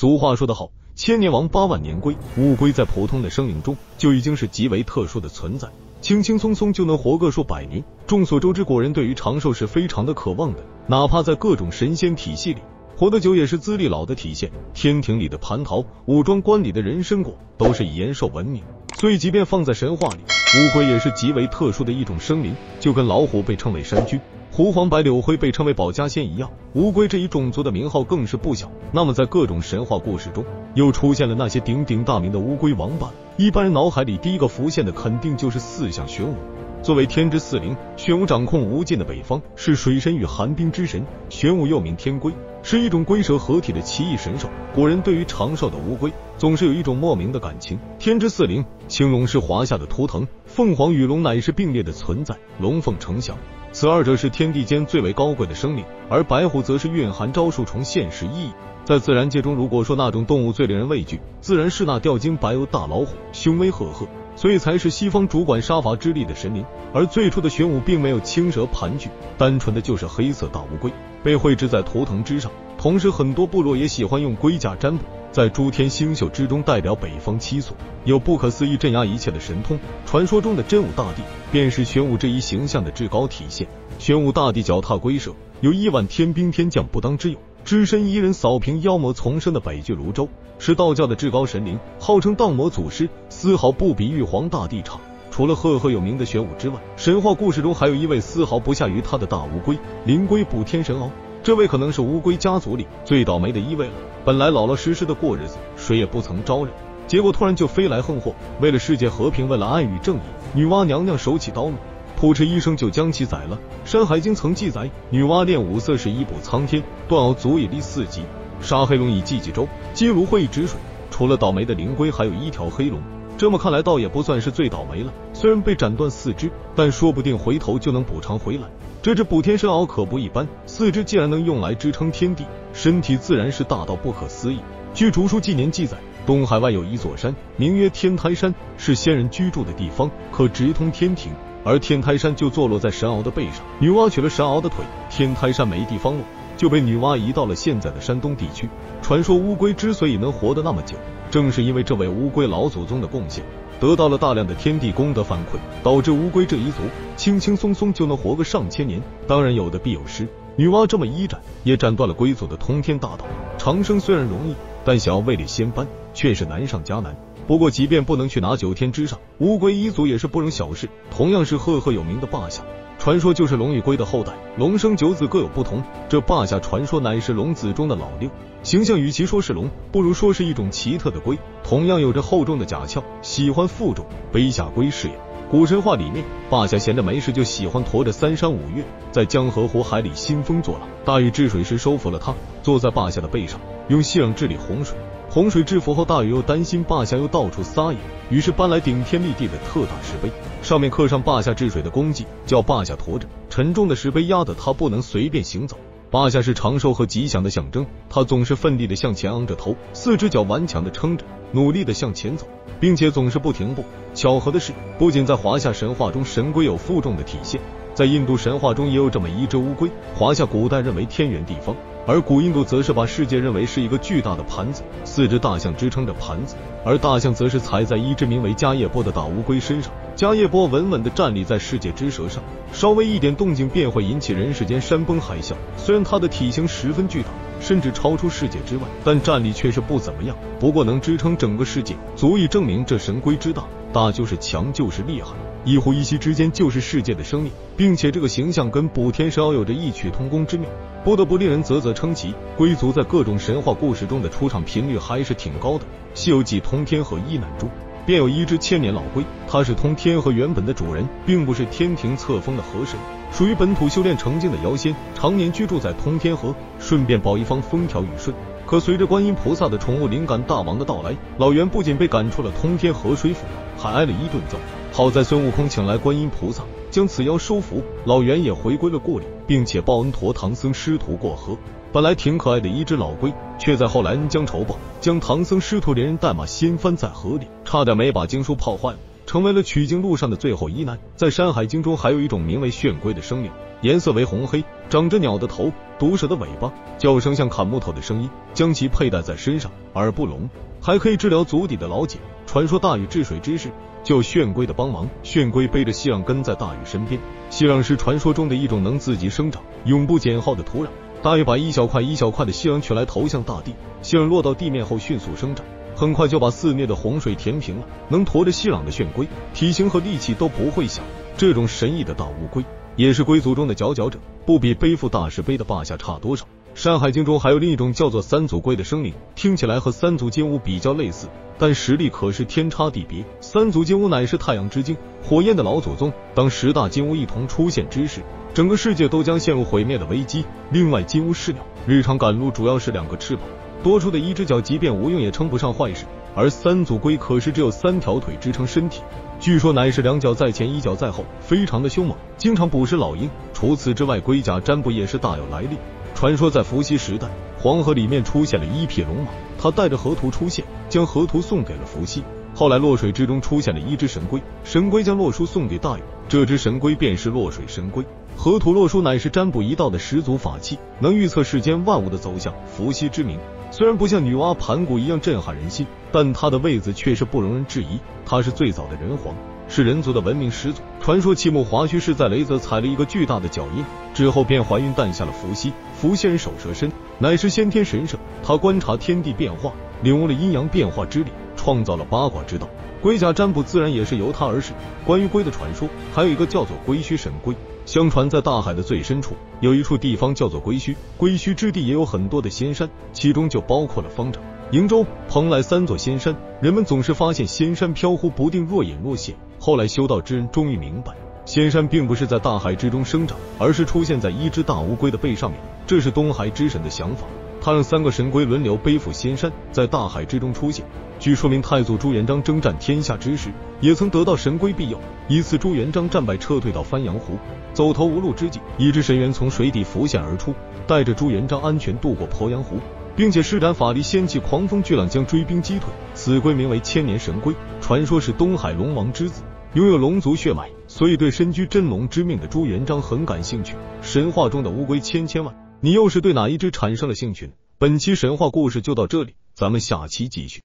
俗话说得好，千年王八万年龟。乌龟在普通的生灵中就已经是极为特殊的存在，轻轻松松就能活个数百年。众所周知，古人对于长寿是非常的渴望的，哪怕在各种神仙体系里，活得久也是资历老的体现。天庭里的蟠桃，武装观里的人参果，都是以延寿闻名。所以即便放在神话里，乌龟也是极为特殊的一种生灵，就跟老虎被称为山君，狐黄白柳灰被称为保家仙一样，乌龟这一种族的名号更是不小。那么在各种神话故事中，又出现了那些鼎鼎大名的乌龟王八。一般人脑海里第一个浮现的肯定就是四象玄武。作为天之四灵，玄武掌控无尽的北方，是水神与寒冰之神。玄武又名天龟，是一种龟蛇合体的奇异神兽。古人对于长寿的乌龟总是有一种莫名的感情。天之四灵，青龙是华夏的图腾，凤凰与龙乃是并列的存在，龙凤呈祥。此二者是天地间最为高贵的生灵，而白虎则是蕴含招数虫现实意义。在自然界中，如果说那种动物最令人畏惧，自然是那吊睛白额大老虎，凶威赫赫，所以才是西方主管杀伐之力的神灵。而最初的玄武并没有青蛇盘踞，单纯的就是黑色大乌龟，被绘制在图腾之上。同时很多部落也喜欢用龟甲占卜，在诸天星宿之中代表北方七宿，有不可思议镇压一切的神通。传说中的真武大帝便是玄武这一形象的至高体现。玄武大帝脚踏龟蛇，有1万天兵天将不当之勇，只身一人扫平妖魔丛生的北俱泸州，是道教的至高神灵，号称荡魔祖师，丝毫不比玉皇大帝差。除了赫赫有名的玄武之外，神话故事中还有一位丝毫不下于他的大乌龟，灵龟补天神鳌。这位可能是乌龟家族里最倒霉的一位了。本来老老实实的过日子，谁也不曾招惹，结果突然就飞来横祸。为了世界和平，为了爱与正义，女娲娘娘手起刀落，扑哧一声就将其宰了。山海经曾记载，女娲练五色是一补苍天，断鳌足以立4极，杀黑龙以济济州，接芦荟以止水。除了倒霉的灵龟，还有一条黑龙。这么看来倒也不算是最倒霉了，虽然被斩断4肢，但说不定回头就能补偿回来。这只补天神鳌可不一般，4肢既然能用来支撑天地，身体自然是大到不可思议。据竹书纪年记载，东海外有一座山，名曰天台山，是仙人居住的地方，可直通天庭。而天台山就坐落在神鳌的背上，女娲取了神鳌的腿，天台山没地方落，就被女娲移到了现在的山东地区。传说乌龟之所以能活得那么久，正是因为这位乌龟老祖宗的贡献，得到了大量的天地功德反馈，导致乌龟这一族轻轻松松就能活个上千年。当然有的必有失，女娲这么一斩，也斩断了龟族的通天大道。长生虽然容易，但想要位列仙班却是难上加难。不过即便不能去拿9天之上，乌龟一族也是不容小视。同样是赫赫有名的霸下，传说就是龙与龟的后代，龙生9子各有不同。这霸下传说乃是龙子中的老六，形象与其说是龙，不如说是一种奇特的龟，同样有着厚重的甲壳，喜欢负重，背下龟是也。古神话里面，霸下闲着没事就喜欢驮着3山5岳，在江河湖海里兴风作浪。大禹治水时收服了他，坐在霸下的背上，用息壤治理洪水。洪水治服后，大禹又担心霸下又到处撒野，于是搬来顶天立地的特大石碑，上面刻上霸下治水的功绩，叫霸下驮着。沉重的石碑压得他不能随便行走。霸下是长寿和吉祥的象征，他总是奋力的向前昂着头，4只脚顽强的撑着，努力的向前走，并且总是不停步。巧合的是，不仅在华夏神话中神龟有负重的体现，在印度神话中也有这么一只乌龟。华夏古代认为天圆地方，而古印度则是把世界认为是一个巨大的盘子，4只大象支撑着盘子，而大象则是踩在一只名为迦叶波的大乌龟身上。迦叶波稳稳地站立在世界之舌上，稍微一点动静便会引起人世间山崩海啸。虽然它的体型十分巨大，甚至超出世界之外，但战力却是不怎么样。不过能支撑整个世界，足以证明这神龟之大，大就是强就是厉害，一呼一吸之间就是世界的生命，并且这个形象跟补天神鳌有着异曲同工之妙，不得不令人啧啧称奇。龟族在各种神话故事中的出场频率还是挺高的。西游记通天河一难中便有一只千年老龟，它是通天河原本的主人，并不是天庭册封的河神，属于本土修炼成精的妖仙，常年居住在通天河，顺便保一方风调雨顺。可随着观音菩萨的宠物灵感大王的到来，老袁不仅被赶出了通天河水府，还挨了一顿揍。好在孙悟空请来观音菩萨，将此妖收服，老袁也回归了故里，并且报恩驮唐僧师徒过河。本来挺可爱的一只老龟，却在后来恩将仇报，将唐僧师徒连人带马掀翻在河里，差点没把经书泡坏了。成为了取经路上的最后一难。在《山海经》中，还有一种名为炫龟的生灵，颜色为红黑，长着鸟的头、毒蛇的尾巴，叫声像砍木头的声音，将其佩戴在身上，耳不聋，还可以治疗足底的老茧。传说大禹治水之时，就有炫龟的帮忙，炫龟背着息壤跟在大禹身边。息壤是传说中的一种能自己生长、永不减耗的土壤。大禹把一小块一小块的息壤取来投向大地，息壤落到地面后迅速生长，很快就把肆虐的洪水填平了。能驮着息壤的炫龟，体型和力气都不会小。这种神异的大乌龟，也是龟族中的佼佼者，不比背负大石碑的霸下差多少。山海经中还有另一种叫做三足龟的生灵，听起来和三足金乌比较类似，但实力可是天差地别。三足金乌乃是太阳之精，火焰的老祖宗。当10大金乌一同出现之时，整个世界都将陷入毁灭的危机。另外，金乌是鸟，日常赶路主要是2个翅膀，多出的一只脚即便无用也称不上坏事。而三足龟可是只有3条腿支撑身体，据说乃是2脚在前，1脚在后，非常的凶猛，经常捕食老鹰。除此之外，龟甲占卜也是大有来历。传说在伏羲时代，黄河里面出现了一匹龙马，他带着河图出现，将河图送给了伏羲。后来洛水之中出现了一只神龟，神龟将洛书送给大禹，这只神龟便是洛水神龟。河图洛书乃是占卜一道的始祖法器，能预测世间万物的走向。伏羲之名虽然不像女娲盘古一样震撼人心，但他的位子却是不容人质疑，他是最早的人皇，是人族的文明始祖。传说契木华胥是在雷泽踩了一个巨大的脚印之后便怀孕诞下了伏羲。伏羲人手蛇身，乃是先天神圣，他观察天地变化，领悟了阴阳变化之理，创造了八卦之道。龟甲占卜自然也是由他而始。关于龟的传说，还有一个叫做龟墟神龟。相传在大海的最深处有一处地方叫做龟墟，龟墟之地也有很多的仙山，其中就包括了方丈、瀛洲、蓬莱3座仙山。人们总是发现仙山飘忽不定，若隐若现。后来修道之人终于明白，仙山并不是在大海之中生长，而是出现在一只大乌龟的背上面。这是东海之神的想法，他让3个神龟轮流背负仙山，在大海之中出现。据说明太祖朱元璋征战天下之时，也曾得到神龟庇佑。一次朱元璋战败撤退到番阳湖，走投无路之际，一只神猿从水底浮现而出，带着朱元璋安全渡过鄱阳湖，并且施展法力掀起狂风巨浪，将追兵击退。此龟名为千年神龟，传说是东海龙王之子，拥有龙族血脉，所以对身居真龙之命的朱元璋很感兴趣。神话中的乌龟千万，你又是对哪一只产生了兴趣呢？本期神话故事就到这里，咱们下期继续。